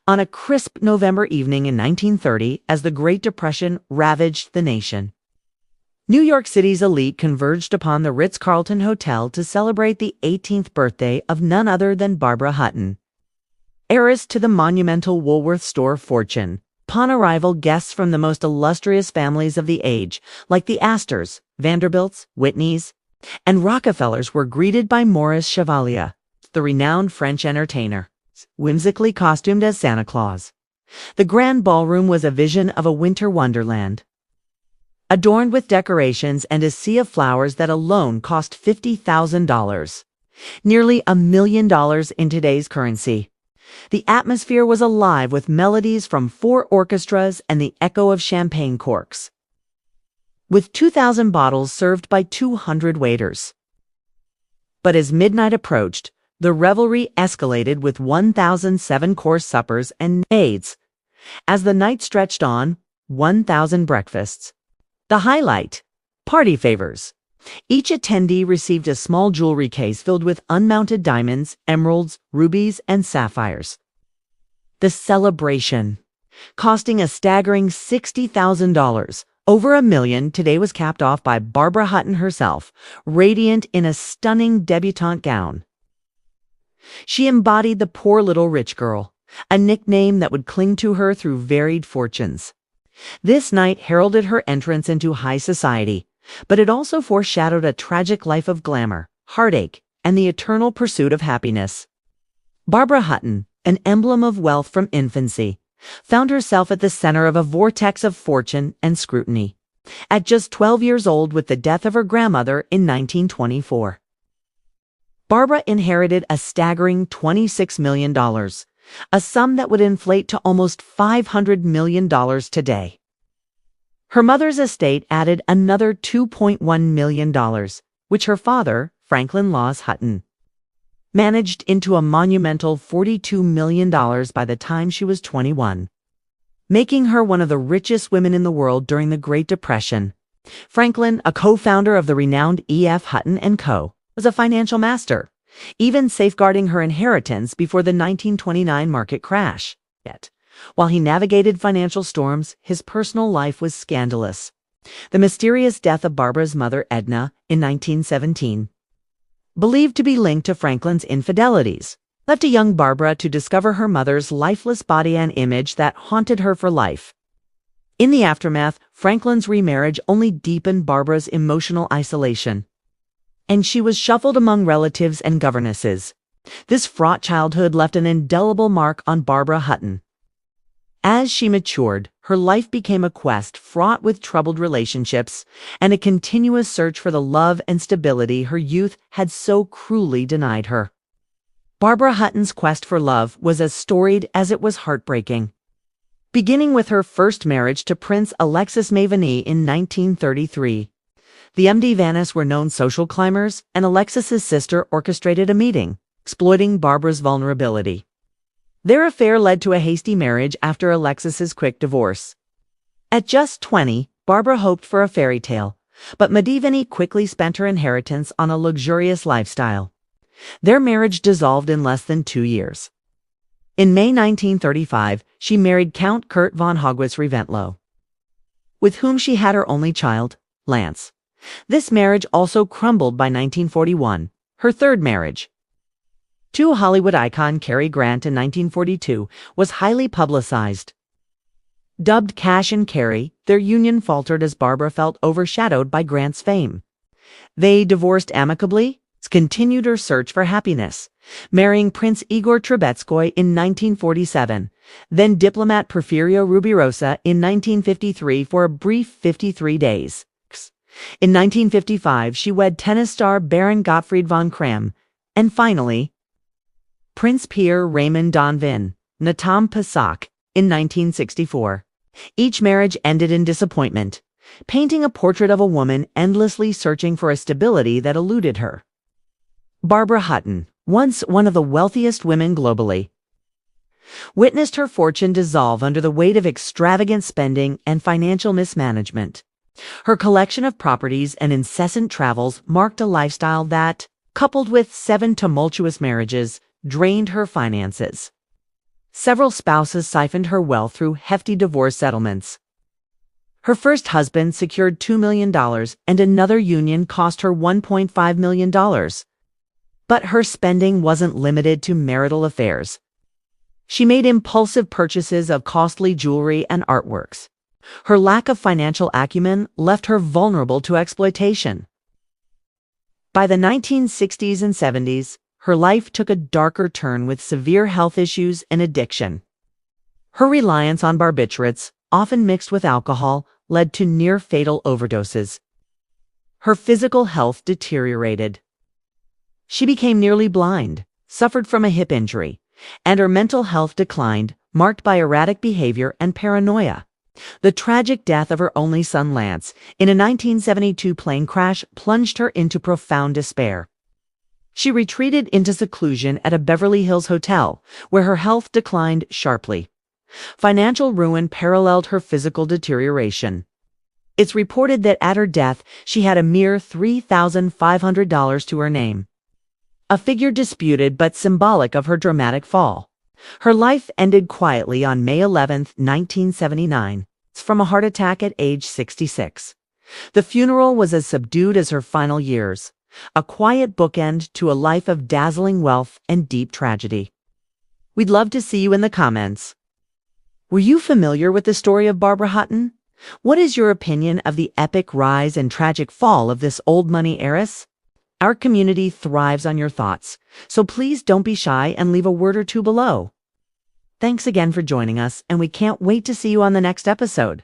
on a crisp November evening in 1930 as the Great Depression ravaged the nation. New York City's elite converged upon the Ritz-Carlton Hotel to celebrate the 18th birthday of none other than Barbara Hutton, heiress to the monumental Woolworth store fortune. Upon arrival, guests from the most illustrious families of the age, like the Astors, Vanderbilts, Whitneys, and Rockefellers, were greeted by Maurice Chevalier, the renowned French entertainer, whimsically costumed as Santa Claus. The grand ballroom was a vision of a winter wonderland, adorned with decorations and a sea of flowers that alone cost $50,000, nearly $1 million in today's currency. The atmosphere was alive with melodies from 4 orchestras and the echo of champagne corks, with 2,000 bottles served by 200 waiters. But as midnight approached, the revelry escalated with 1,007-course suppers and aids. As the night stretched on, 1,000 breakfasts. The highlight: party favors. Each attendee received a small jewelry case filled with unmounted diamonds, emeralds, rubies, and sapphires. The celebration, costing a staggering $60,000, over $1 million, today was capped off by Barbara Hutton herself, radiant in a stunning debutante gown. She embodied the poor little rich girl, a nickname that would cling to her through varied fortunes. This night heralded her entrance into high society, but it also foreshadowed a tragic life of glamour, heartache, and the eternal pursuit of happiness. Barbara Hutton, an emblem of wealth from infancy, found herself at the center of a vortex of fortune and scrutiny. At just 12 years old, with the death of her grandmother in 1924, Barbara inherited a staggering $26 million, a sum that would inflate to almost $500 million today. Her mother's estate added another $2.1 million, which her father, Franklin Laws Hutton, managed into a monumental $42 million by the time she was 21, making her one of the richest women in the world during the Great Depression. Franklin, a co-founder of the renowned E.F. Hutton & Co., was a financial master, even safeguarding her inheritance before the 1929 market crash. Yet, while he navigated financial storms, his personal life was scandalous. The mysterious death of Barbara's mother, Edna, in 1917, believed to be linked to Franklin's infidelities, left a young Barbara to discover her mother's lifeless body, an image that haunted her for life. In the aftermath, Franklin's remarriage only deepened Barbara's emotional isolation, and she was shuffled among relatives and governesses. This fraught childhood left an indelible mark on Barbara Hutton. As she matured, her life became a quest fraught with troubled relationships and a continuous search for the love and stability her youth had so cruelly denied her. Barbara Hutton's quest for love was as storied as it was heartbreaking, beginning with her first marriage to Prince Alexis Maveny in 1933. The MD-Vannis were known social climbers, and Alexis's sister orchestrated a meeting, exploiting Barbara's vulnerability. Their affair led to a hasty marriage after Alexis's quick divorce. At just 20, Barbara hoped for a fairy tale, but Maveny quickly spent her inheritance on a luxurious lifestyle. Their marriage dissolved in less than 2 years. In May 1935, she married Count Kurt von Haugwitz-Reventlow, with whom she had her only child, Lance. This marriage also crumbled by 1941, her third marriage to Hollywood icon Cary Grant in 1942 was highly publicized. Dubbed Cash and Carrie, their union faltered as Barbara felt overshadowed by Grant's fame. They divorced amicably, continued her search for happiness, marrying Prince Igor Trubetskoy in 1947, then diplomat Porfirio Rubirosa in 1953 for a brief 53 days. In 1955, she wed tennis star Baron Gottfried von Kram, and finally, Prince Pierre Raymond d'Anvin, Natam Pasak, in 1964. Each marriage ended in disappointment, painting a portrait of a woman endlessly searching for a stability that eluded her. Barbara Hutton, once one of the wealthiest women globally, witnessed her fortune dissolve under the weight of extravagant spending and financial mismanagement. Her collection of properties and incessant travels marked a lifestyle that, coupled with 7 tumultuous marriages, drained her finances. Several spouses siphoned her wealth through hefty divorce settlements. Her first husband secured $2 million, and another union cost her $1.5 million. But her spending wasn't limited to marital affairs. She made impulsive purchases of costly jewelry and artworks. Her lack of financial acumen left her vulnerable to exploitation. By the 1960s and 70s, her life took a darker turn with severe health issues and addiction. Her reliance on barbiturates, often mixed with alcohol, led to near-fatal overdoses. Her physical health deteriorated. She became nearly blind, suffered from a hip injury, and her mental health declined, marked by erratic behavior and paranoia. The tragic death of her only son Lance in a 1972 plane crash plunged her into profound despair. She retreated into seclusion at a Beverly Hills hotel, where her health declined sharply. Financial ruin paralleled her physical deterioration. It's reported that at her death, she had a mere $3,500 to her name, a figure disputed but symbolic of her dramatic fall. Her life ended quietly on May 11, 1979, from a heart attack at age 66. The funeral was as subdued as her final years, a quiet bookend to a life of dazzling wealth and deep tragedy. We'd love to see you in the comments. Were you familiar with the story of Barbara Hutton? What is your opinion of the epic rise and tragic fall of this old money heiress? Our community thrives on your thoughts, so please don't be shy and leave a word or two below. Thanks again for joining us, and we can't wait to see you on the next episode.